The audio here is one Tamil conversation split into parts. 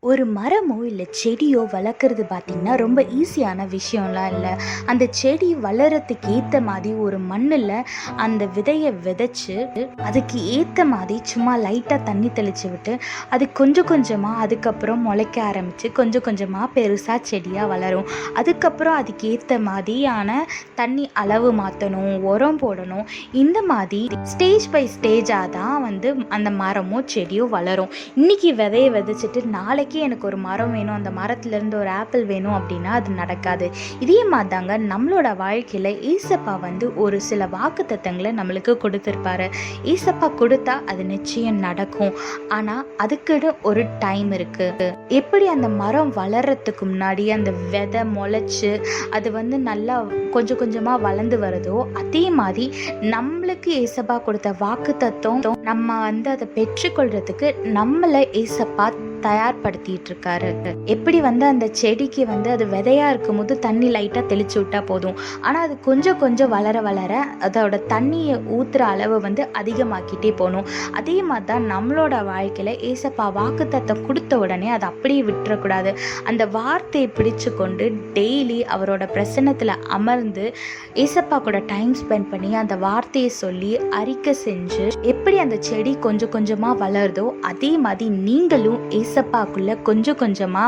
ஒரு மரமோ இல்லை செடியோ வளர்க்குறது பார்த்திங்கன்னா ரொம்ப ஈஸியான விஷயம்லாம் இல்லை. அந்த செடி வளர்கிறதுக்கு ஏற்ற மாதிரி ஒரு மண்ணில் அந்த விதையை விதைச்சி அதுக்கு ஏற்ற மாதிரி சும்மா லைட்டாக தண்ணி தெளித்து விட்டு அது கொஞ்சம் கொஞ்சமாக அதுக்கப்புறம் முளைக்க ஆரம்பித்து கொஞ்சம் கொஞ்சமாக பெருசாக செடியாக வளரும். அதுக்கப்புறம் அதுக்கு ஏற்ற மாதிரியான தண்ணி அளவு மாற்றணும், உரம் போடணும். இந்த மாதிரி ஸ்டேஜ் பை ஸ்டேஜாக தான் அந்த மரமோ செடியோ வளரும். இன்றைக்கி விதையை விதைச்சிட்டு நாளைக்கு எனக்கு ஒரு மரம் வேணும், அந்த மரத்துலேருந்து ஒரு ஆப்பிள் வேணும் அப்படின்னா அது நடக்காது. இதே மாதிரி தாங்க நம்மளோட வாழ்க்கையில் ஏசப்பா ஒரு சில வாக்குத்தத்தங்களை நம்மளுக்கு கொடுத்துருப்பாரு. ஏசப்பா கொடுத்தா அது நிச்சயம் நடக்கும். ஆனால் அதுக்குன்னு ஒரு டைம் இருக்குது. எப்படி அந்த மரம் வளர்கிறதுக்கு முன்னாடி அந்த விதை முளைச்சி அது நல்லா கொஞ்சம் கொஞ்சமாக வளர்ந்து வருதோ, அதே மாதிரி நம்மளுக்கு ஏசப்பா கொடுத்த வாக்குத்தத்தம் நம்ம அதை பெற்றுக்கொள்றதுக்கு நம்மளை ஏசப்பா தயார்படுத்திட்டு இருக்காரு. எப்படி அந்த செடிக்கு அது விதையா இருக்கும் போது தண்ணி லைட்டா தெளிச்சு விட்டா போதும், ஆனா அது கொஞ்சம் கொஞ்சம் வளர வளர அதோட தண்ணியை ஊத்துற அளவு அதிகமாக்கிட்டே போகணும். அதே மாதிரி தான் நம்மளோட வாழ்க்கையில ஏசப்பா வாக்குத்தத்தம் கொடுத்த உடனே அதை அப்படியே விட்டுறக்கூடாது. அந்த வார்த்தையை பிடிச்சு கொண்டு டெய்லி அவரோட பிரசன்னத்துல அமர்ந்து ஏசப்பா கூட டைம் ஸ்பெண்ட் பண்ணி அந்த வார்த்தையை சொல்லி அறிக்கை செஞ்சு எப்படி அந்த செடி கொஞ்சம் கொஞ்சமா வளருதோ, அதே மாதிரி நீங்களும் ஏசப்பாக்குள்ள கொஞ்சம் கொஞ்சமா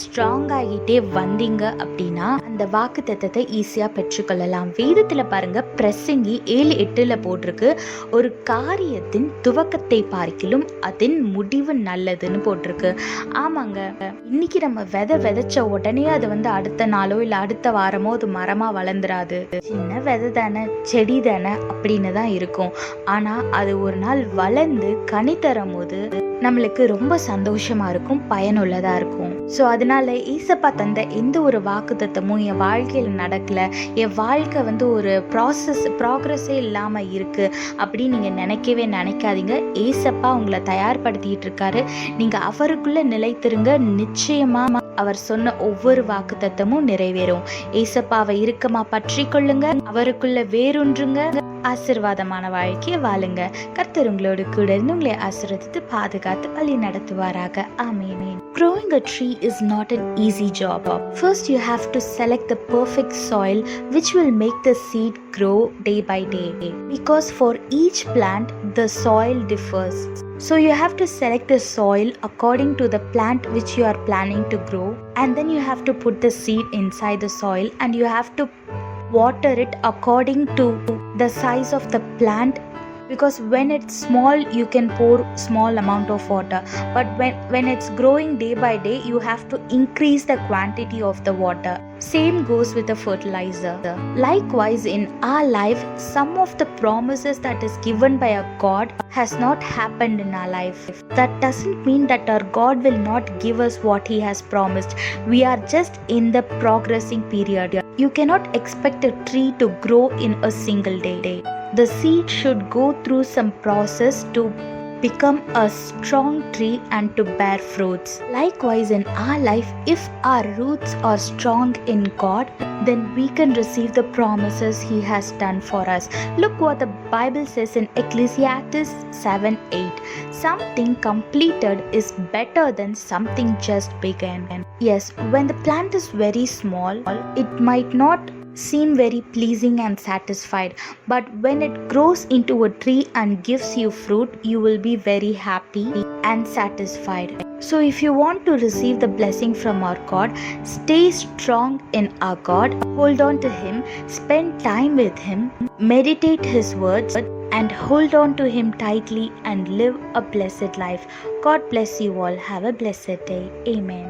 ஸ்ட்ராங் ஆகிட்டே வந்தீங்க அப்படின்னா அந்த வாக்கு தத்தத்தை ஈஸியா பெற்றுக்கொள்ளலாம். வேதத்துல பாருங்க, பிரசங்கி 7:8 போட்டிருக்கு, ஒரு காரியத்தின் துவக்கத்தை பார்க்கிலும் அதன் முடிவு நல்லதுன்னு போட்டிருக்கு. ஆமாங்க, இன்னைக்கு நம்ம விதைச்ச உடனே அது அடுத்த நாளோ இல்ல அடுத்த வாரமோ அது மரமா வளர்ந்துராது. சின்ன விதை தானே, செடி தானே அப்படின்னு தான் இருக்கும். ஆனா அது ஒரு நாள் வளர்ந்து கனி தரும் போது நம்மளுக்கு ரொம்ப சந்தோஷமா இருக்கும், பயனுள்ளதா இருக்கும். ஸோ அதனால ஏசப்பா தந்த எந்த ஒரு வாக்குத்தத்தமும் என் வாழ்க்கையில் நடக்கல, என் வாழ்க்கை ஒரு ப்ராக்ரஸே இல்லாம இருக்கு அப்படின்னு நீங்க நினைக்கவே நினைக்காதீங்க. ஏசப்பா உங்களை தயார்படுத்திட்டு இருக்காரு. நீங்க அவருக்குள்ள நிலைத்திருங்க. நிச்சயமா அவர் சொன்ன ஒவ்வொரு வாக்குத்தத்தமும் நிறைவேறும். ஏசப்பாவை இறுக்கமா பற்றி கொள்ளுங்க, அவருக்குள்ள வேறொன்றுங்க, ஆசீர்வாதமான வாழ்க்கையை வாழுங்க. கர்த்தர் உங்களோடு கூட இருந்து உங்களை ஆசீர்வதித்து பாதுகாத்து வழி நடத்துவாராக. ஆமென். Growing a tree is not an easy job. First you have to select the perfect soil which will make the seed grow day by day, because for each plant the soil differs. So you have to select the soil according to the plant which you are planning to grow, and then you have to put the seed inside the soil and you have to water it according to the size of the plant, because when it's small you can pour small amount of water, but when it's growing day by day you have to increase the quantity of the water. Same goes with the fertilizer. Likewise in our life, some of the promises that is given by our God has not happened in our life. That doesn't mean that our God will not give us what he has promised. We are just in the progressing period. You cannot expect a tree to grow in a single day. The seed should go through some process to become a strong tree and to bear fruits. Likewise in our life, if our roots are strong in God, then we can receive the promises he has done for us. Look what the Bible says in Ecclesiastes 7:8. Something completed is better than something just begun. Yes, when the plant is very small, it might not seem very pleasing and satisfied, but when it grows into a tree and gives you fruit, you will be very happy and satisfied. So if you want to receive the blessing from our God, stay strong in our God, hold on to him, spend time with him, meditate his words, and hold on to him tightly and live a blessed life. God bless you all. Have a blessed day. Amen.